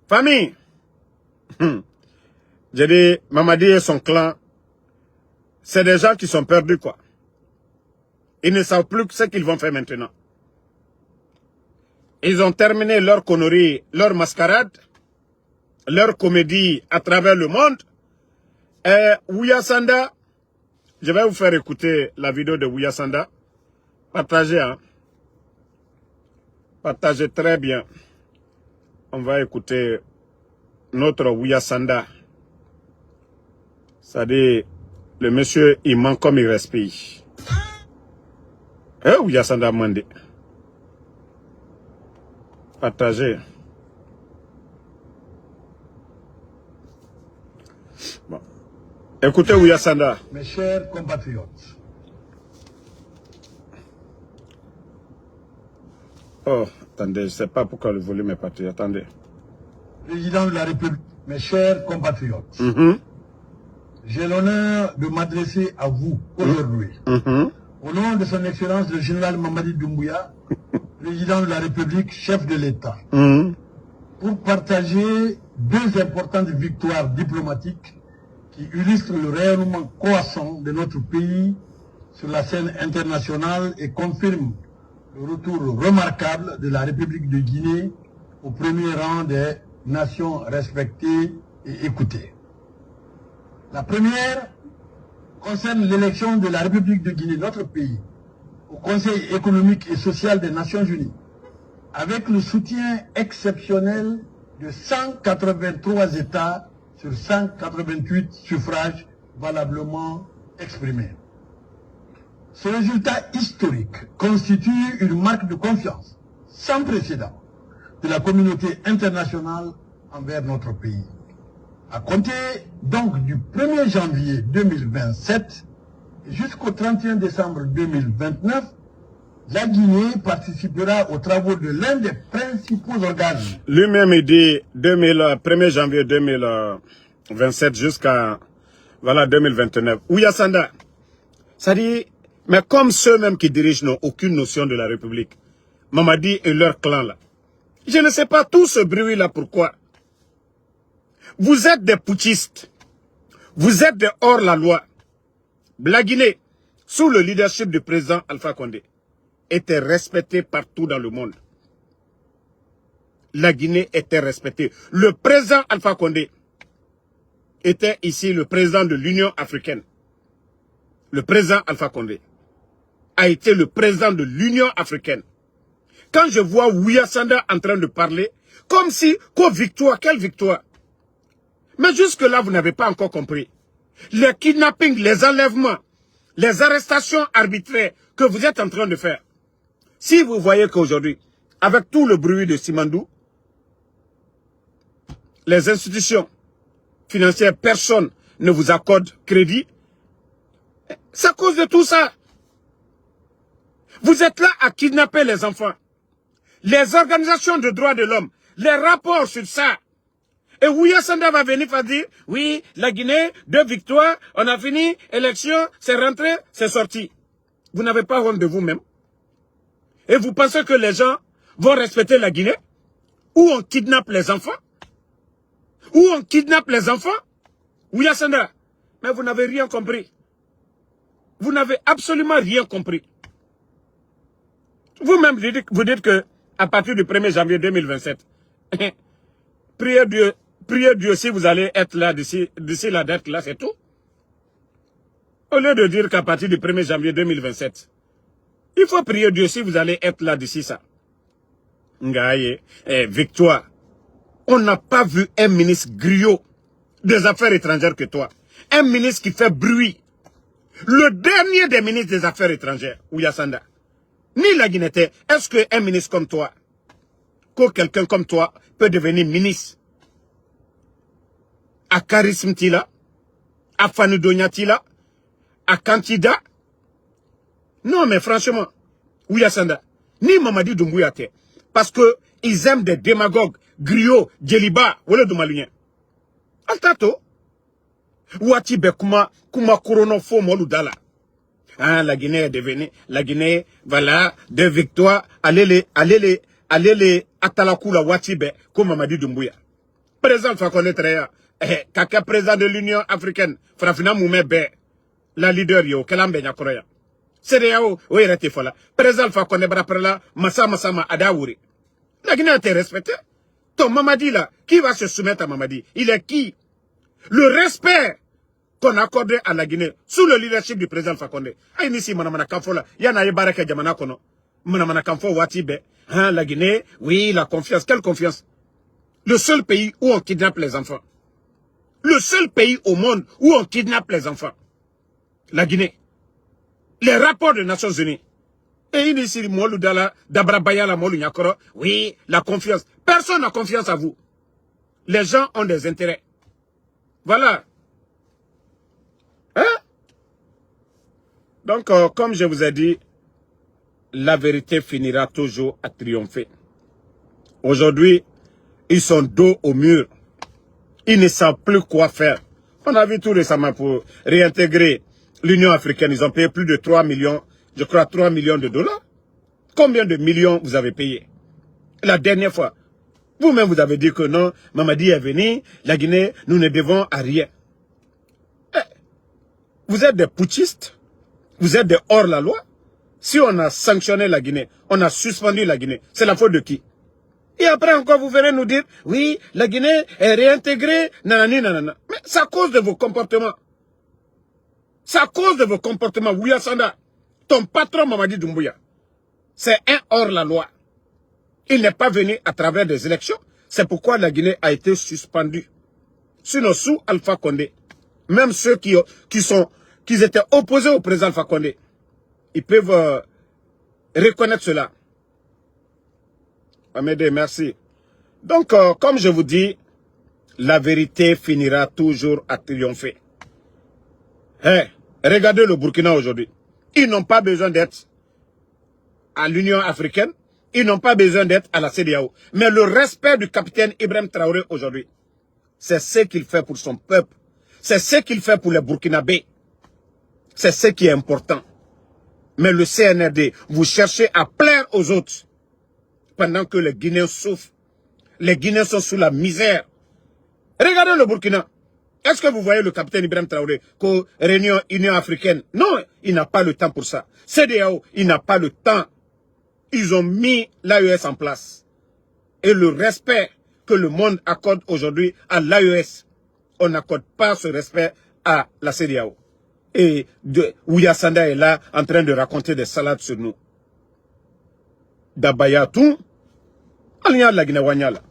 Famille. J'ai dit, Mamadi et son clan, c'est des gens qui sont perdus, quoi. Ils ne savent plus ce qu'ils vont faire maintenant. Ils ont terminé leur connerie, leur mascarade, leur comédie à travers le monde. Et Ouya Sanda, je vais vous faire écouter la vidéo de Ouya Sanda. Partagez, hein. Partagez très bien. On va écouter notre Ouya Sanda. C'est-à-dire, le monsieur, il manque comme il respire. Ouya Sanda Mandé. Partagez. Bon. Écoutez Ouya Sanda. Mes chers compatriotes. Oh, attendez, je ne sais pas pourquoi le volume est parti. Attendez. Président de la République, mes chers compatriotes. J'ai l'honneur de m'adresser à vous aujourd'hui. Au nom de son Excellence le général Mamadi Doumbouya, président de la République, chef de l'État, pour partager deux importantes victoires diplomatiques qui illustrent le rayonnement croissant de notre pays sur la scène internationale et confirment le retour remarquable de la République de Guinée au premier rang des nations respectées et écoutées. La première concerne l'élection de la République de Guinée, notre pays, au Conseil économique et social des Nations Unies, avec le soutien exceptionnel de 183 États sur 188 suffrages valablement exprimés. Ce résultat historique constitue une marque de confiance sans précédent de la communauté internationale envers notre pays. À compter donc du 1er janvier 2027 jusqu'au 31 décembre 2029, la Guinée participera aux travaux de l'un des principaux organes. Lui-même, il dit 1er janvier 2027 jusqu'à 2029. Ouya Sanda, ça dit, mais comme ceux-mêmes qui dirigent n'ont aucune notion de la République, Mamadi et leur clan là, je ne sais pas tout ce bruit-là pourquoi. Vous êtes des putschistes. Vous êtes des hors-la-loi. La Guinée, sous le leadership du président Alpha Condé, était respectée partout dans le monde. La Guinée était respectée. Le président Alpha Condé était ici le président de l'Union africaine. Le président Alpha Condé a été le président de l'Union africaine. Quand je vois Ouya Sanda en train de parler, comme si, victoire, quelle victoire? Mais jusque-là, vous n'avez pas encore compris. Les kidnappings, les enlèvements, les arrestations arbitraires que vous êtes en train de faire. Si vous voyez qu'aujourd'hui, avec tout le bruit de Simandou, les institutions financières, personne ne vous accorde crédit, c'est à cause de tout ça. Vous êtes là à kidnapper les enfants. Les organisations de droits de l'homme, les rapports sur ça. Et Ouya Sanda va venir faire dire, oui, la Guinée, 2 victoires, on a fini, élection, c'est rentré, c'est sorti. Vous n'avez pas honte de vous-même. Et vous pensez que les gens vont respecter la Guinée? Où on kidnappe les enfants? Où on kidnappe les enfants? Ouya Sanda, mais vous n'avez rien compris. Vous n'avez absolument rien compris. Vous-même, vous dites que à partir du 1er janvier 2027, priez Dieu si vous allez être là d'ici la date là, c'est tout. Au lieu de dire qu'à partir du 1er janvier 2027, il faut prier Dieu si vous allez être là d'ici ça. Ngaye, victoire. On n'a pas vu un ministre griot des Affaires étrangères que toi. Un ministre qui fait bruit. Le dernier des ministres des Affaires étrangères, Ouya Sanda. Ni la Guinée, est-ce qu'un ministre comme toi, que quelqu'un comme toi peut devenir ministre? À Charisme Tila, à Fanudonia Tila, à Kantida? Non, mais franchement, Ouya Sanda, ni Mamadi Doumbouya, parce que ils aiment des démagogues, griots, djeliba, ou le Doumalien. Altato, Ouati Bekuma, Kuma Korono Fo Moludala. Hein, la Guinée est devenue, la Guinée, voilà, 2 victoires, allez les Atalakou la Watibe, comme Mamadi Doumbouya. Président Fakonde Treya, kaka président de l'Union africaine, Frafina Moumebe, la leader yo, Kelambe Nyakoroya. CDAO, oui, rete fola. Président Fakonde Braprela, Massa Massama Adaouri. La Guinée a été respectée. Ton Mamadi là, qui va se soumettre à Mamadi? Il est qui? Le respect qu'on accorde à la Guinée, sous le leadership du président Fakonde. Aïe, ici, Manamana Kamfo là, Yana Yebaraka Djamana Kono. Manamana Kamfo Watibe. Hein, la Guinée, oui, la confiance. Quelle confiance? Le seul pays où on kidnappe les enfants. Le seul pays au monde où on kidnappe les enfants. La Guinée. Les rapports des Nations Unies. Et ici, Molu Dala, Dabrabaya la Molu Nyakoro. Oui, la confiance. Personne n'a confiance à vous. Les gens ont des intérêts. Voilà. Hein? Donc, comme je vous ai dit, la vérité finira toujours à triompher. Aujourd'hui, ils sont dos au mur. Ils ne savent plus quoi faire. On a vu tout récemment pour réintégrer l'Union africaine. Ils ont payé plus de 3 millions, je crois 3 millions de dollars. Combien de millions vous avez payé? La dernière fois, vous-même vous avez dit que non, Mamadi est venu, la Guinée, nous ne devons à rien. Vous êtes des putschistes, vous êtes des hors-la-loi. Si on a sanctionné la Guinée, on a suspendu la Guinée, c'est la faute de qui? Et après encore, vous venez nous dire, oui, la Guinée est réintégrée, nanani, nanana. Mais c'est à cause de vos comportements. C'est à cause de vos comportements. Ouya Sanda, ton patron Mamadi Doumbouya, c'est un hors-la-loi. Il n'est pas venu à travers des élections. C'est pourquoi la Guinée a été suspendue. Sinon, sous Alpha Condé, même ceux qui étaient opposés au président Alpha Condé, ils peuvent reconnaître cela. Amédée, merci. Donc, comme je vous dis, la vérité finira toujours à triompher. Hey, regardez le Burkina aujourd'hui. Ils n'ont pas besoin d'être à l'Union africaine. Ils n'ont pas besoin d'être à la CEDEAO. Mais le respect du capitaine Ibrahim Traoré aujourd'hui, c'est ce qu'il fait pour son peuple. C'est ce qu'il fait pour les Burkinabés. C'est ce qui est important. Mais le CNRD, vous cherchez à plaire aux autres. Pendant que les Guinéens souffrent. Les Guinéens sont sous la misère. Regardez le Burkina. Est-ce que vous voyez le capitaine Ibrahim Traoré qu'au réunion Union africaine? Non, il n'a pas le temps pour ça. CEDEAO, il n'a pas le temps. Ils ont mis l'AES en place. Et le respect que le monde accorde aujourd'hui à l'AES, on n'accorde pas ce respect à la CEDEAO. Et Ouya Sanda est là en train de raconter des salades sur nous. Dabaya tout, Alnya la Guinée Wanyala.